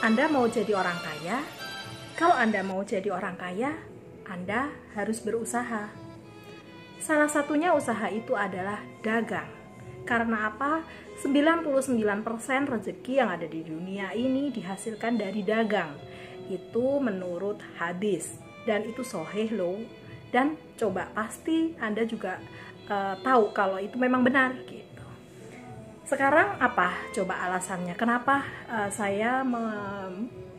Anda mau jadi orang kaya? Kalau Anda mau jadi orang kaya, Anda harus berusaha. Salah satunya usaha itu adalah dagang. Karena apa? 99% rezeki yang ada di dunia ini dihasilkan dari dagang. Itu menurut hadis. Dan itu sahih loh. Dan coba pasti Anda juga tahu kalau itu memang benar gitu. Sekarang apa coba alasannya? Kenapa saya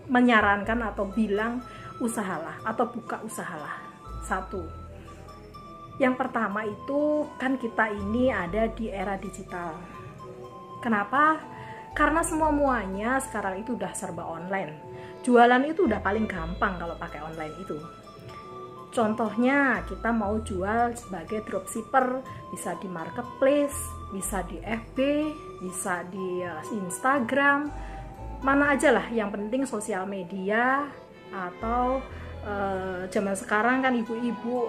menyarankan atau bilang usahalah atau buka usahalah? Satu, yang pertama itu kan kita ini ada di era digital. Kenapa? Karena semuanya sekarang itu udah serba online. Jualan itu udah paling gampang kalau pakai online itu. Contohnya kita mau jual sebagai dropshipper, bisa di marketplace, bisa di FB, bisa di Instagram, mana aja lah, yang penting sosial media. Atau zaman sekarang kan ibu-ibu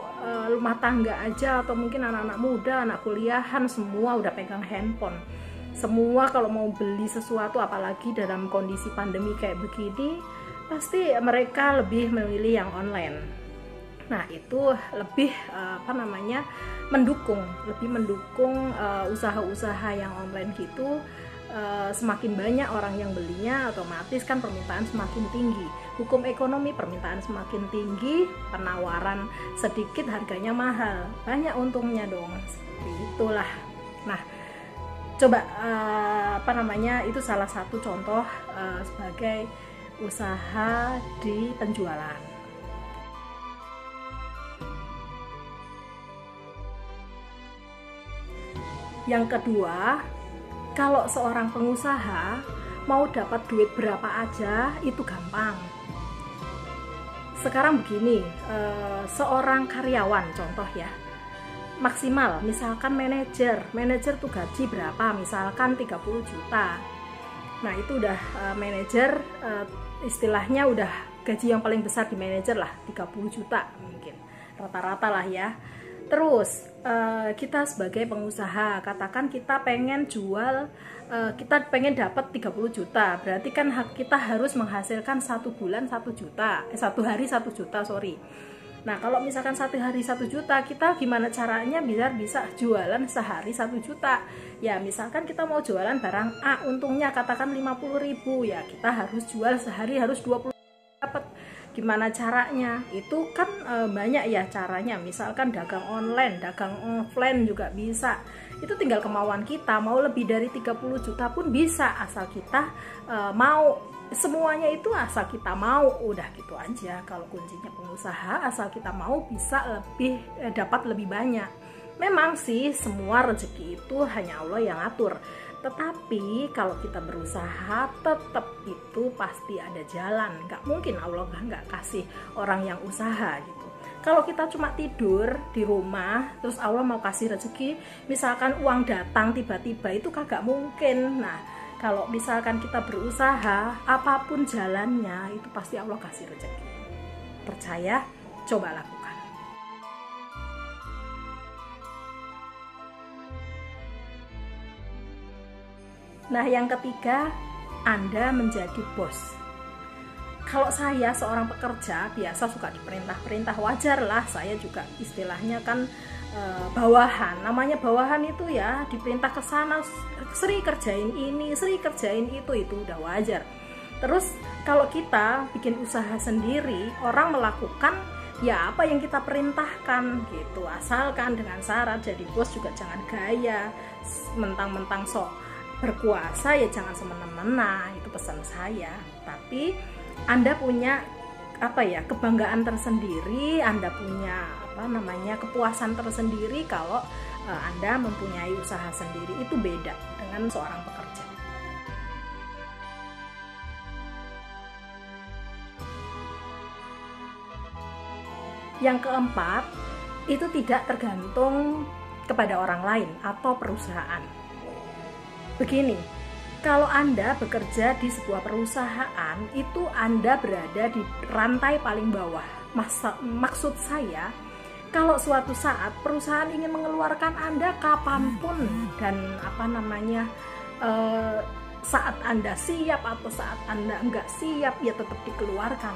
rumah tangga aja, atau mungkin anak-anak muda, anak kuliahan, semua udah pegang handphone. Semua kalau mau beli sesuatu, apalagi dalam kondisi pandemi kayak begini, pasti mereka lebih memilih yang online. Nah, itu lebih mendukung usaha-usaha yang online gitu. Semakin banyak orang yang belinya, otomatis kan permintaan semakin tinggi. Hukum ekonomi, permintaan semakin tinggi, penawaran sedikit harganya mahal, banyak untungnya dong. Seperti itulah. Nah, coba itu salah satu contoh sebagai usaha di penjualan. Yang kedua, kalau seorang pengusaha mau dapat duit berapa aja itu gampang. Sekarang begini, seorang karyawan contoh ya, maksimal misalkan manajer tuh gaji berapa, misalkan 30 juta. Nah itu udah manajer, istilahnya udah gaji yang paling besar di manajer lah, 30 juta mungkin rata-rata lah ya. Terus kita sebagai pengusaha, katakan kita pengen jual, kita pengen dapat 30 juta, berarti kan kita harus menghasilkan satu hari 1 juta, sorry. Nah kalau misalkan satu hari 1 juta, kita gimana caranya biar bisa jualan sehari 1 juta? Ya misalkan kita mau jualan barang A, untungnya katakan 50.000, ya kita harus jual sehari harus 20 dapat. Gimana caranya? Itu kan banyak ya caranya. Misalkan dagang online, dagang offline juga bisa. Itu tinggal kemauan kita. Mau lebih dari 30 juta pun bisa, asal kita mau. Semuanya itu asal kita mau. Udah gitu aja. Kalau kuncinya pengusaha, asal kita mau bisa lebih dapat lebih banyak. Memang sih semua rezeki itu hanya Allah yang atur. Tetapi kalau kita berusaha, tetap itu pasti ada jalan. Nggak mungkin Allah nggak kasih orang yang usaha gitu. Kalau kita cuma tidur di rumah, terus Allah mau kasih rezeki, misalkan uang datang tiba-tiba, itu kagak mungkin. Nah, kalau misalkan kita berusaha, apapun jalannya, itu pasti Allah kasih rezeki. Percaya? Coba lakukan. Nah, yang ketiga, Anda menjadi bos. Kalau saya seorang pekerja, biasa suka diperintah-perintah, wajar lah, saya juga istilahnya kan bawahan. Namanya bawahan itu ya, diperintah ke sana, Sri kerjain ini, Sri kerjain itu udah wajar. Terus kalau kita bikin usaha sendiri, orang melakukan ya apa yang kita perintahkan gitu, asalkan dengan syarat jadi bos juga jangan gaya, mentang-mentang sok berkuasa ya jangan semena-mena, itu pesan saya. Tapi Anda punya kebanggaan tersendiri, Anda punya kepuasan tersendiri kalau Anda mempunyai usaha sendiri. Itu beda dengan seorang pekerja. Yang keempat, itu tidak tergantung kepada orang lain atau perusahaan. Begini, kalau Anda bekerja di sebuah perusahaan, itu Anda berada di rantai paling bawah. Maksud saya, kalau suatu saat perusahaan ingin mengeluarkan Anda kapanpun dan saat Anda siap atau saat Anda enggak siap, ya tetap dikeluarkan.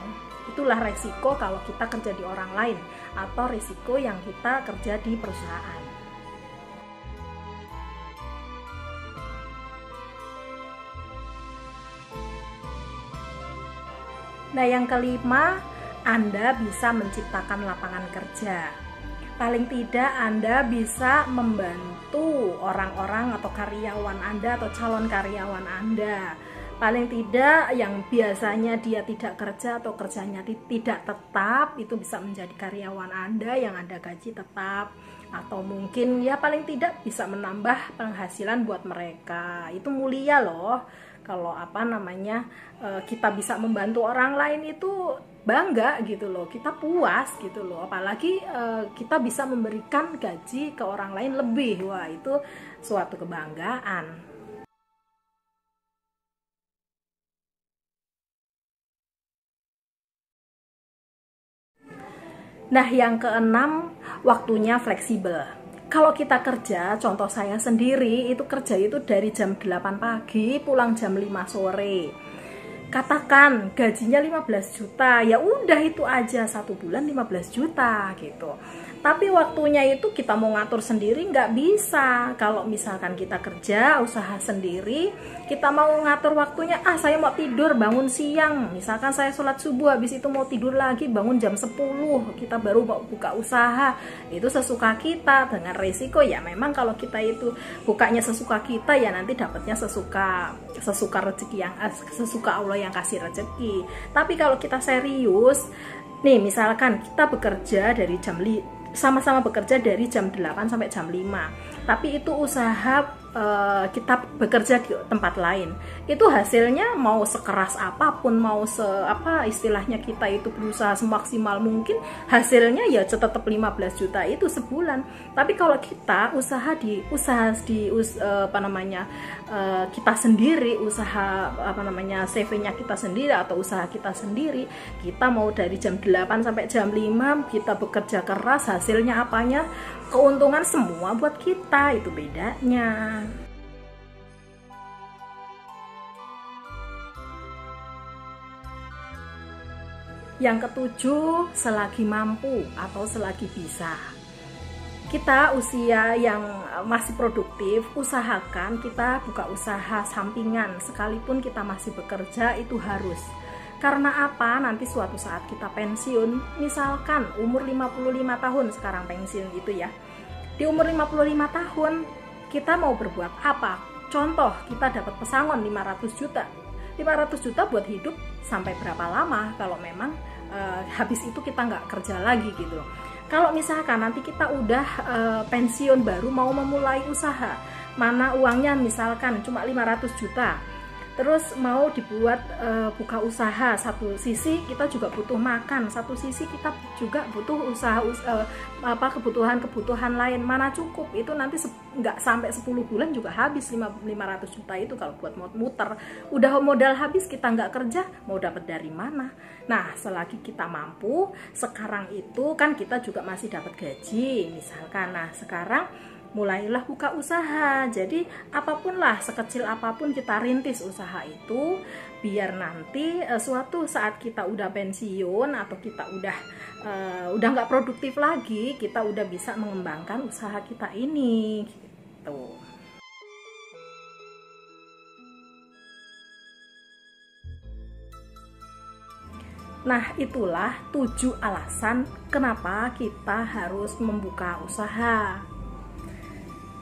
Itulah resiko kalau kita kerja di orang lain atau resiko yang kita kerja di perusahaan. Nah, yang kelima, Anda bisa menciptakan lapangan kerja. Paling tidak Anda bisa membantu orang-orang atau karyawan Anda atau calon karyawan Anda. Paling tidak yang biasanya dia tidak kerja atau kerjanya tidak tetap, itu bisa menjadi karyawan Anda yang Anda gaji tetap. Atau mungkin ya paling tidak bisa menambah penghasilan buat mereka. Itu mulia loh. Kalau kita bisa membantu orang lain itu bangga gitu loh, kita puas gitu loh. Apalagi kita bisa memberikan gaji ke orang lain lebih, wah itu suatu kebanggaan. Nah, yang keenam, waktunya fleksibel. Kalau kita kerja, contoh saya sendiri itu kerja itu dari jam 8 pagi pulang jam 5 sore. Katakan gajinya 15 juta, ya udah itu aja, 1 bulan 15 juta gitu. Tapi waktunya itu kita mau ngatur sendiri nggak bisa. Kalau misalkan kita kerja, usaha sendiri, kita mau ngatur waktunya, saya mau tidur bangun siang, misalkan saya sholat subuh, habis itu mau tidur lagi bangun jam 10, kita baru mau buka usaha. Itu sesuka kita, dengan resiko ya memang kalau kita itu bukanya sesuka kita, ya nanti dapatnya sesuka rezeki yang sesuka Allah yang kasih rezeki. Tapi kalau kita serius nih, misalkan kita bekerja dari sama-sama bekerja dari jam 8 sampai jam 5, tapi itu usaha kita bekerja di tempat lain, itu hasilnya mau sekeras apapun, mau istilahnya kita itu berusaha semaksimal mungkin, hasilnya ya tetap 15 juta itu sebulan. Tapi kalau kita kita sendiri, CV-nya kita sendiri atau usaha kita sendiri, kita mau dari jam 8 sampai jam 5 kita bekerja keras, hasilnya apanya? Keuntungan semua buat kita, itu bedanya. Yang ketujuh, selagi mampu atau selagi bisa. Kita usia yang masih produktif, usahakan kita buka usaha sampingan, sekalipun kita masih bekerja itu harus. Karena apa? Nanti suatu saat kita pensiun, misalkan umur 55 tahun sekarang pensiun gitu ya. Di umur 55 tahun, kita mau berbuat apa? Contoh, kita dapat pesangon 500 juta. 500 juta buat hidup sampai berapa lama kalau memang habis itu kita nggak kerja lagi gitu. Kalau misalkan nanti kita udah pensiun baru mau memulai usaha, mana uangnya misalkan cuma 500 juta, terus mau dibuat buka usaha, satu sisi kita juga butuh makan, satu sisi kita juga butuh kebutuhan lain, mana cukup, itu nanti nggak sampai 10 bulan juga habis 500 juta itu kalau buat muter. Udah modal habis, kita nggak kerja, mau dapat dari mana? Nah, selagi kita mampu, sekarang itu kan kita juga masih dapat gaji misalkan. Nah, sekarang mulailah buka usaha. Jadi apapun lah, sekecil apapun kita rintis usaha itu, biar nanti suatu saat kita udah pensiun atau kita udah nggak produktif lagi, kita udah bisa mengembangkan usaha kita ini gitu. Nah, itulah 7 alasan kenapa kita harus membuka usaha.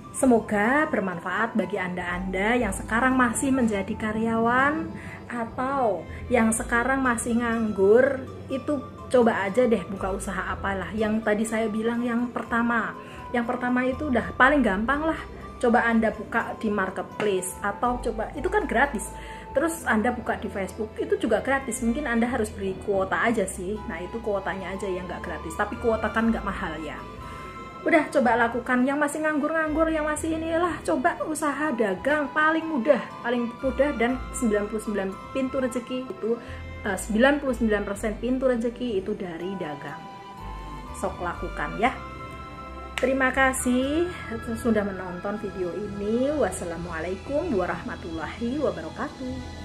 Semoga bermanfaat bagi Anda yang sekarang masih menjadi karyawan atau yang sekarang masih nganggur. Itu coba aja deh buka usaha apalah. Yang tadi saya bilang yang pertama itu udah paling gampang lah. Coba Anda buka di marketplace atau coba, itu kan gratis. Terus Anda buka di Facebook, itu juga gratis. Mungkin Anda harus beri kuota aja sih. Nah, itu kuotanya aja yang nggak gratis, tapi kuota kan nggak mahal ya. Udah, coba lakukan. Yang masih nganggur-nganggur, yang masih inilah, coba usaha dagang paling mudah dan 99 pintu rezeki itu 99% pintu rezeki itu dari dagang. Sok lakukan ya. Terima kasih sudah menonton video ini. Wassalamualaikum warahmatullahi wabarakatuh.